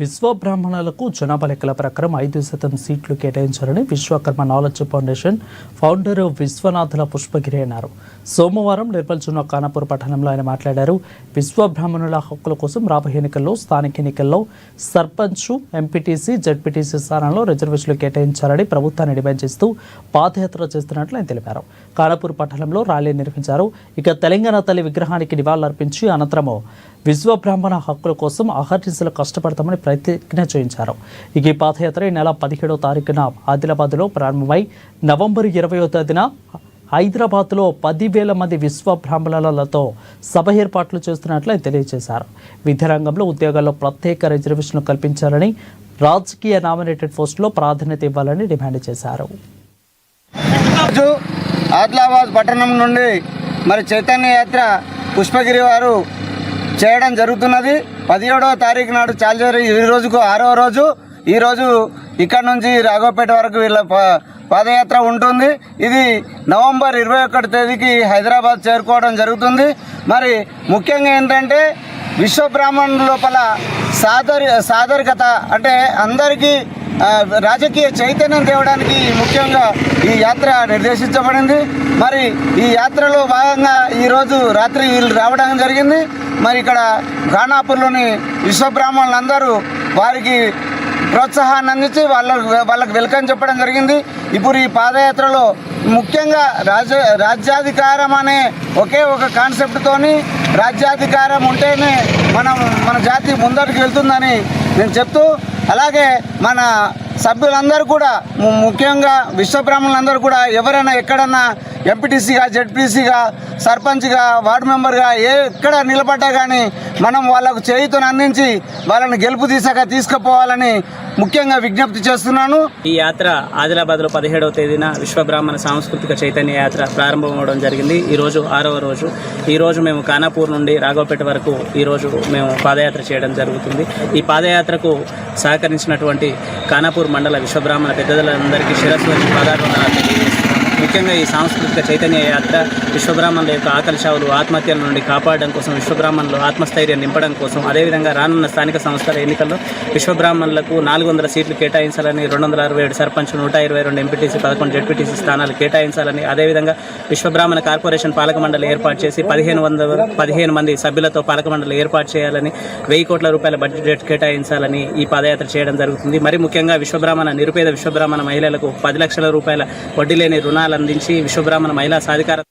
విశ్వబ్రాహ్మణులకు జనాభా లెక్కల ప్రకారం 5% సీట్లు కేటాయించాలని Vishwakarma knowledge foundation founder Vishwanathula Pushpagiri అన్నారు. సోమవారం నిర్మల్ జిల్లా ఖానాపూర్ పట్టణంలో ఆయన మాట్లాడారు. విశ్వబ్రాహ్మణుల హక్కుల కోసం రాబోయే ఎన్నికల్లో స్థానిక ఎన్నికల్లో సర్పంచ్, ఎంపీటీసీ, జడ్పీటీసీ స్థానాల్లో రిజర్వేషన్లు కేటాయించాలని ప్రభుత్వాన్ని డిమాండ్ చేస్తూ పాదయాత్ర చేస్తున్నట్లు ఆయన తెలిపారు. ఖానాపూర్ పట్టణంలో ర్యాలీ నిర్వహించారు. ఇక తెలంగాణ తల్లి విగ్రహానికి నివాళులర్పించి అనంతరం విశ్వబ్రాహ్మణ హక్కుల కోసం అహర్నిశలు కష్టపడతామని ప్రతిజ్ఞ చేయించారు. ఈ పాదయాత్ర ఈ నెల 17వ తారీఖున ఆదిలాబాద్లో ప్రారంభమై నవంబర్ 20వ తేదీన హైదరాబాద్లో 10,000 మంది విశ్వబ్రాహ్మణులతో సభ ఏర్పాట్లు చేస్తున్నట్లు తెలియజేశారు. విద్యారంగంలో ఉద్యోగాల్లో ప్రత్యేక రిజర్వేషన్లు కల్పించాలని, రాజకీయ నామినేటెడ్ పోస్టులో ప్రాధాన్యత ఇవ్వాలని డిమాండ్ చేశారు. ఆదిలాబాద్ పట్టణం నుండి మరి చైతన్య యాత్ర పుష్పగిరి వారు చేయడం జరుగుతున్నది. 17వ తారీఖు నాడు చాలారి ఈ రోజుకు 6వ రోజు. ఈరోజు ఇక్కడ నుంచి రాఘవపేట వరకు వీళ్ళ పాదయాత్ర ఉంటుంది. ఇది నవంబర్ 21 తేదీకి హైదరాబాద్ చేరుకోవడం జరుగుతుంది. మరి ముఖ్యంగా ఏంటంటే విశ్వబ్రాహ్మణుల లోపల సాదరికత అంటే అందరికీ రాజకీయ చైతన్యం తేవడానికి ముఖ్యంగా ఈ యాత్ర నిర్దేశించబడింది. మరి ఈ యాత్రలో భాగంగా ఈరోజు రాత్రి వీళ్ళు రావడం జరిగింది. మరి ఇక్కడ ఖానాపూర్లోని విశ్వబ్రాహ్మణులందరూ వారికి ప్రోత్సాహాన్ని అందించి వాళ్ళకి వెల్కమ్ చెప్పడం జరిగింది. ఇప్పుడు ఈ పాదయాత్రలో ముఖ్యంగా రాజ్యాధికారం అనే ఒకే ఒక కాన్సెప్ట్తోని రాజ్యాధికారం ఉంటేనే మన జాతి ముందరికి వెళ్తుందని నేను చెప్తూ, అలాగే మన సభ్యులందరూ కూడా ముఖ్యంగా విశ్వబ్రాహ్మణులందరూ కూడా ఎవరైనా ఎక్కడన్నా ఎంపీటీసీగా, జెడ్పీసీగా, సర్పంచ్గా, వార్డు మెంబర్గా ఎక్కడ నిలబడ్డా కానీ మనం వాళ్ళకు చేయుతను అందించి వాళ్ళని గెలుపు తీసుకుపోవాలని ముఖ్యంగా విజ్ఞప్తి చేస్తున్నాను. ఈ యాత్ర ఆదిలాబాద్లో 17వ తేదీన విశ్వబ్రాహ్మణ సాంస్కృతిక చైతన్య యాత్ర ప్రారంభమవడం జరిగింది. ఈరోజు 6వ రోజు. ఈరోజు మేము ఖానాపూర్ నుండి రాఘవపేట వరకు ఈరోజు మేము పాదయాత్ర చేయడం జరుగుతుంది. ఈ పాదయాత్రకు సహకరించినటువంటి ఖానాపూర్ మండల విశ్వబ్రాహ్మణ పెద్దలందరికీ శిరస్సు పదార్థాలు తెలియజేస్తున్నాం. ముఖ్యంగా ఈ సాంస్కృతిక చైతన్య యాత్ర విశ్వబ్రాహ్మణుల యొక్క ఆకలి చావులు, ఆత్మహత్యల నుండి కాపాడడం కోసం, విశ్వబ్రాహ్మణులు ఆత్మస్థైర్యం నింపడం కోసం, అదేవిధంగా రానున్న స్థానిక సంస్థల ఎన్నికల్లో విశ్వబ్రాహ్మణులకు 400 సీట్లు కేటాయించాలని, 267 సర్పంచ్, 122 ఎంపీటీసీ, 11 జెడ్పీటీసీ స్థానాలు కేటాయించాలని, అదేవిధంగా విశ్వబ్రాహ్మణ కార్పొరేషన్ పాలక మండలి ఏర్పాటు చేసి 15 మంది సభ్యులతో పాలక మండలి ఏర్పాటు చేయాలని, 1,000 కోట్ల రూపాయల బడ్జెట్ కేటాయించాలని ఈ పాదయాత్ర చేయడం జరుగుతుంది. మరి ముఖ్యంగా నిరుపేద విశ్వబ్రాహ్మణ మహిళలకు 10 లక్షల రూపాయల వడ్డీ లేని రుణాలు అందించి విశ్వబ్రాహ్మణ మహిళా సాధికారత